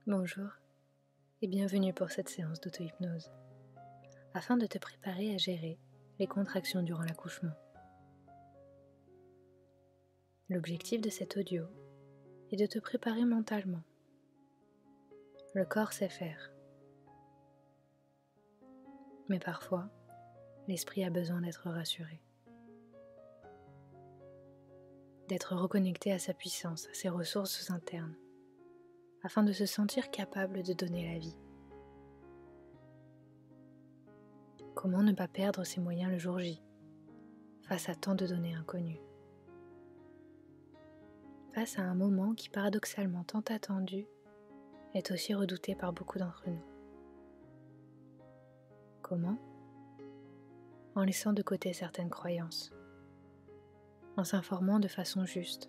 Bonjour et bienvenue pour cette séance d'auto-hypnose, afin de te préparer à gérer les contractions durant l'accouchement. L'objectif de cet audio est de te préparer mentalement. Le corps sait faire, mais parfois, l'esprit a besoin d'être rassuré, d'être reconnecté à sa puissance, à ses ressources internes, afin de se sentir capable de donner la vie. Comment ne pas perdre ses moyens le jour J, face à tant de données inconnues? Face à un moment qui paradoxalement tant attendu est aussi redouté par beaucoup d'entre nous. Comment? En laissant de côté certaines croyances, en s'informant de façon juste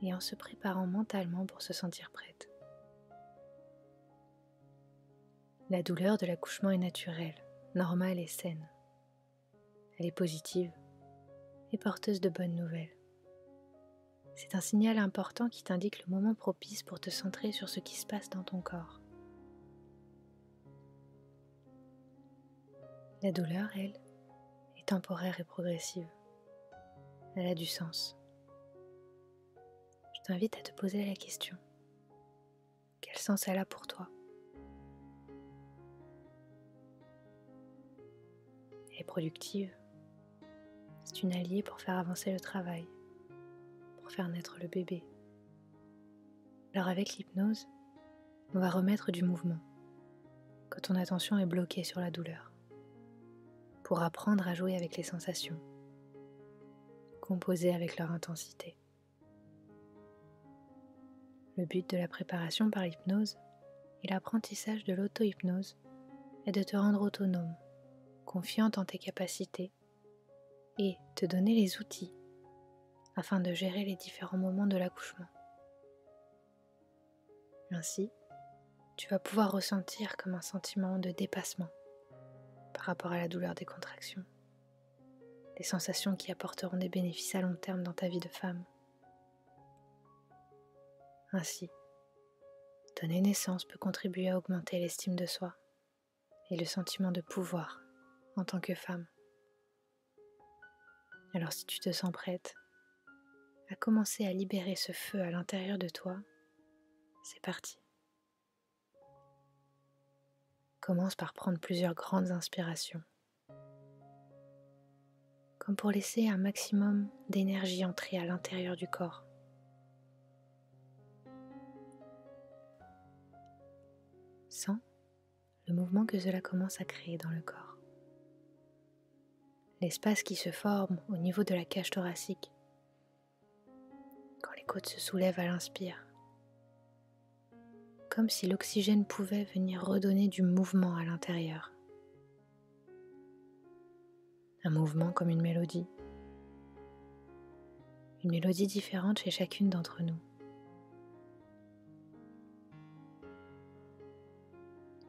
et en se préparant mentalement pour se sentir prête. La douleur de l'accouchement est naturelle, normale et saine. Elle est positive et porteuse de bonnes nouvelles. C'est un signal important qui t'indique le moment propice pour te centrer sur ce qui se passe dans ton corps. La douleur, elle, est temporaire et progressive. Elle a du sens. Je t'invite à te poser la question. Quel sens elle a pour toi? Elle est productive. C'est une alliée pour faire avancer le travail, pour faire naître le bébé. Alors avec l'hypnose, on va remettre du mouvement quand ton attention est bloquée sur la douleur, pour apprendre à jouer avec les sensations, composer avec leur intensité. Le but de la préparation par l'hypnose et l'apprentissage de l'auto-hypnose est de te rendre autonome, confiante en tes capacités et te donner les outils afin de gérer les différents moments de l'accouchement. Ainsi, tu vas pouvoir ressentir comme un sentiment de dépassement par rapport à la douleur des contractions, des sensations qui apporteront des bénéfices à long terme dans ta vie de femme. Ainsi, donner naissance peut contribuer à augmenter l'estime de soi et le sentiment de pouvoir en tant que femme. Alors si tu te sens prête à commencer à libérer ce feu à l'intérieur de toi, c'est parti. Commence par prendre plusieurs grandes inspirations, comme pour laisser un maximum d'énergie entrer à l'intérieur du corps. Sens le mouvement que cela commence à créer dans le corps. L'espace qui se forme au niveau de la cage thoracique, quand les côtes se soulèvent à l'inspire, comme si l'oxygène pouvait venir redonner du mouvement à l'intérieur. Un mouvement comme une mélodie différente chez chacune d'entre nous.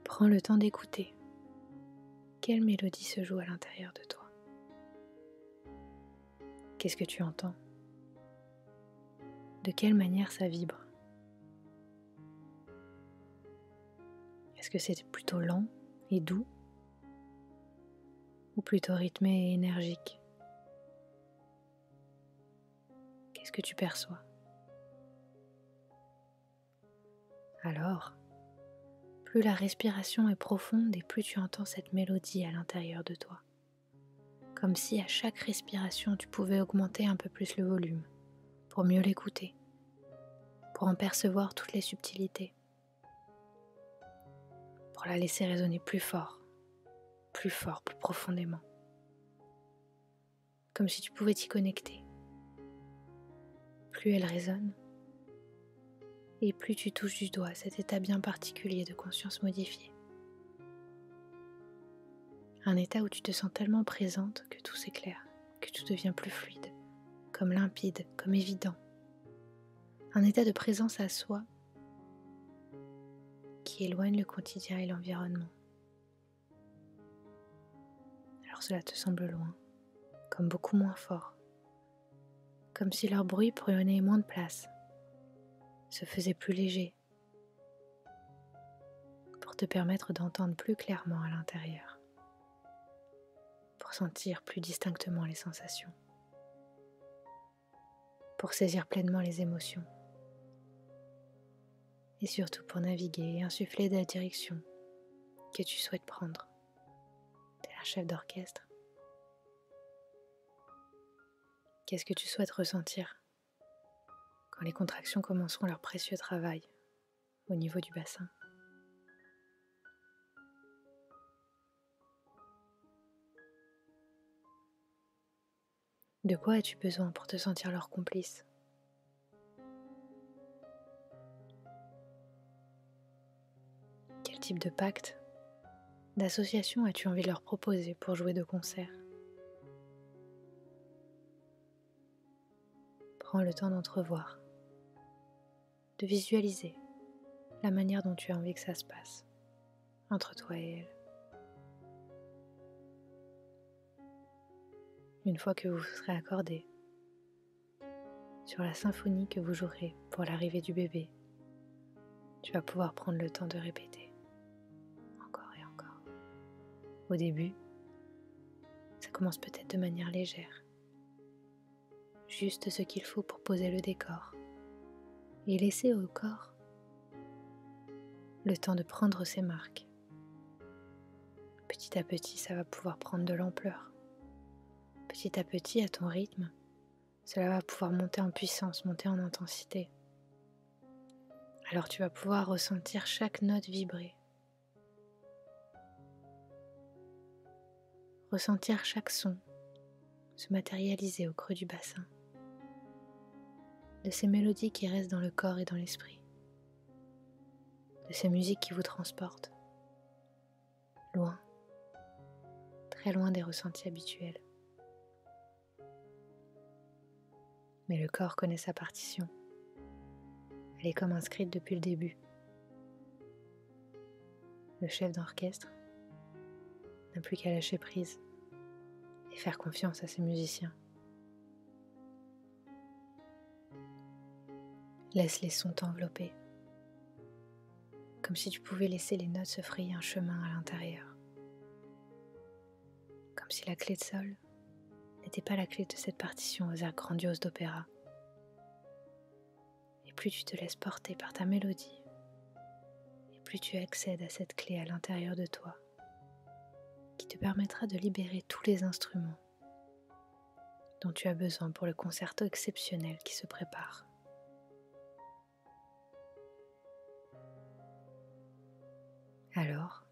Prends le temps d'écouter. Quelle mélodie se joue à l'intérieur de toi? Qu'est-ce que tu entends? De quelle manière ça vibre? Est-ce que c'est plutôt lent et doux? Ou plutôt rythmé et énergique? Qu'est-ce que tu perçois? Alors, plus la respiration est profonde et plus tu entends cette mélodie à l'intérieur de toi. Comme si à chaque respiration tu pouvais augmenter un peu plus le volume pour mieux l'écouter, pour en percevoir toutes les subtilités, pour la laisser résonner plus fort, plus profondément. Comme si tu pouvais t'y connecter. Plus elle résonne, et plus tu touches du doigt cet état bien particulier de conscience modifiée. Un état où tu te sens tellement présente que tout s'éclaire, que tout devient plus fluide, comme limpide, comme évident. Un état de présence à soi qui éloigne le quotidien et l'environnement. Alors cela te semble loin, comme beaucoup moins fort, comme si leur bruit prenait moins de place, se faisait plus léger, te permettre d'entendre plus clairement à l'intérieur, pour sentir plus distinctement les sensations, pour saisir pleinement les émotions, et surtout pour naviguer et insuffler la direction que tu souhaites prendre, tel un chef d'orchestre. Qu'est-ce que tu souhaites ressentir quand les contractions commenceront leur précieux travail au niveau du bassin? De quoi as-tu besoin pour te sentir leur complice? Quel type de pacte, d'association as-tu envie de leur proposer pour jouer de concert? Prends le temps d'entrevoir, de visualiser la manière dont tu as envie que ça se passe entre toi et elle. Une fois que vous vous serez accordés sur la symphonie que vous jouerez pour l'arrivée du bébé, tu vas pouvoir prendre le temps de répéter encore et encore. Au début, ça commence peut-être de manière légère, juste ce qu'il faut pour poser le décor et laisser au corps le temps de prendre ses marques. Petit à petit, ça va pouvoir prendre de l'ampleur. Petit à petit, à ton rythme, cela va pouvoir monter en puissance, monter en intensité. Alors tu vas pouvoir ressentir chaque note vibrer, ressentir chaque son se matérialiser au creux du bassin, de ces mélodies qui restent dans le corps et dans l'esprit, de ces musiques qui vous transportent, loin, très loin des ressentis habituels. Mais le corps connaît sa partition. Elle est comme inscrite depuis le début. Le chef d'orchestre n'a plus qu'à lâcher prise et faire confiance à ses musiciens. Laisse les sons t'envelopper, comme si tu pouvais laisser les notes se frayer un chemin à l'intérieur. Comme si la clé de sol n'était pas la clé de cette partition aux airs grandioses d'opéra. Et plus tu te laisses porter par ta mélodie, et plus tu accèdes à cette clé à l'intérieur de toi, qui te permettra de libérer tous les instruments dont tu as besoin pour le concerto exceptionnel qui se prépare. Alors,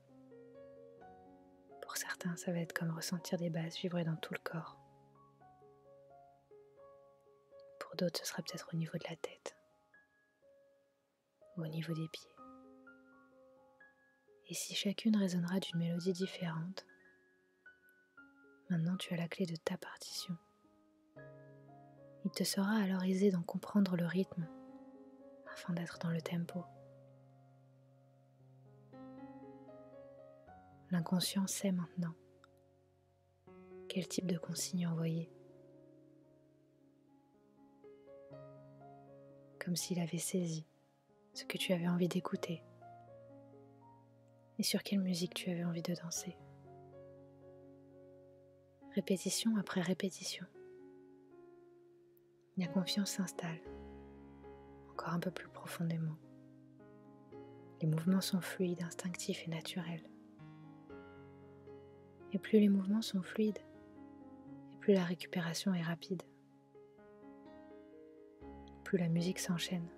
pour certains, ça va être comme ressentir des basses vibrer dans tout le corps. Pour d'autres, ce sera peut-être au niveau de la tête, ou au niveau des pieds. Et si chacune résonnera d'une mélodie différente, maintenant tu as la clé de ta partition. Il te sera alors aisé d'en comprendre le rythme, afin d'être dans le tempo. L'inconscient sait maintenant quel type de consigne envoyer. Comme s'il avait saisi ce que tu avais envie d'écouter et sur quelle musique tu avais envie de danser. Répétition après répétition, la confiance s'installe encore un peu plus profondément. Les mouvements sont fluides, instinctifs et naturels. Et plus les mouvements sont fluides, et plus la récupération est rapide. Plus la musique s'enchaîne.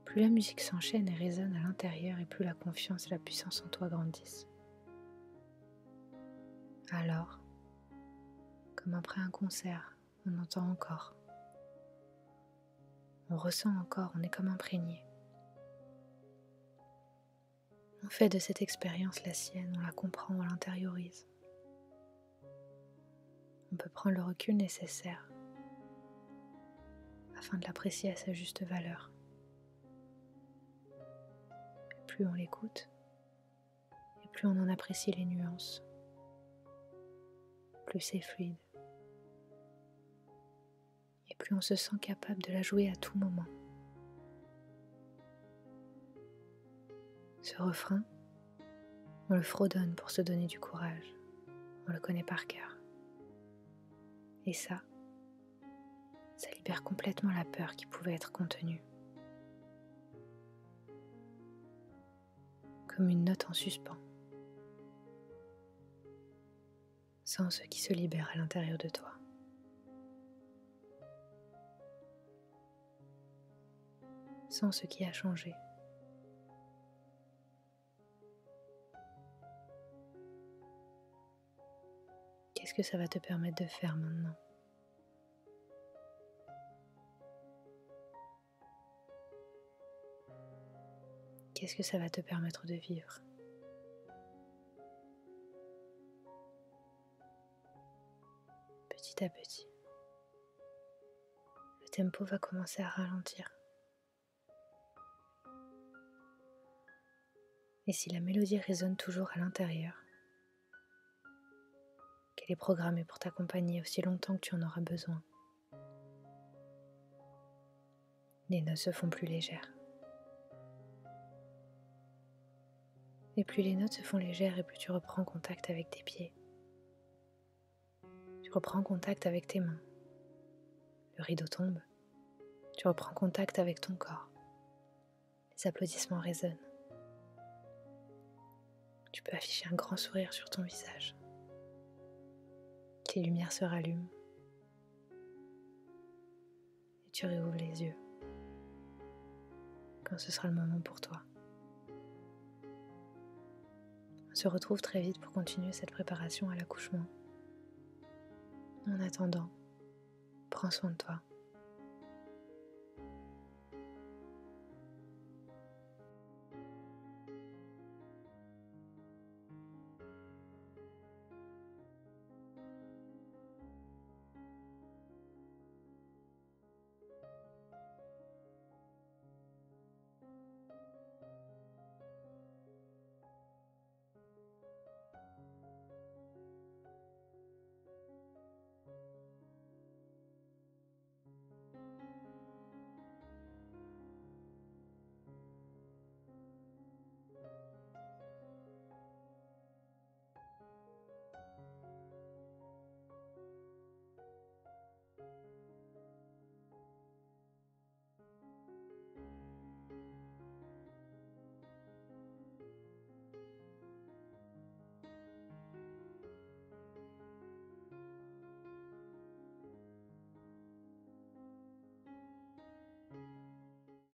Plus la musique s'enchaîne et résonne à l'intérieur, et plus la confiance et la puissance en toi grandissent. Alors, comme après un concert, on entend encore. On ressent encore, on est comme imprégné. On fait de cette expérience la sienne, on la comprend, on l'intériorise. On peut prendre le recul nécessaire afin de l'apprécier à sa juste valeur. Et plus on l'écoute, et plus on en apprécie les nuances, plus c'est fluide. Et plus on se sent capable de la jouer à tout moment. Ce refrain, on le fredonne pour se donner du courage. On le connaît par cœur. Et ça libère complètement la peur qui pouvait être contenue. Comme une note en suspens. Sens ce qui se libère à l'intérieur de toi. Sens ce qui a changé. Qu'est-ce que ça va te permettre de faire maintenant ? Qu'est-ce que ça va te permettre de vivre ? Petit à petit, le tempo va commencer à ralentir. Et si la mélodie résonne toujours à l'intérieur, qu'elle est programmée pour t'accompagner aussi longtemps que tu en auras besoin, les notes se font plus légères. Et plus les notes se font légères et plus tu reprends contact avec tes pieds. Tu reprends contact avec tes mains. Le rideau tombe. Tu reprends contact avec ton corps. Les applaudissements résonnent. Tu peux afficher un grand sourire sur ton visage. Les lumières se rallument. Et tu réouvres les yeux quand ce sera le moment pour toi. On se retrouve très vite pour continuer cette préparation à l'accouchement. En attendant, prends soin de toi.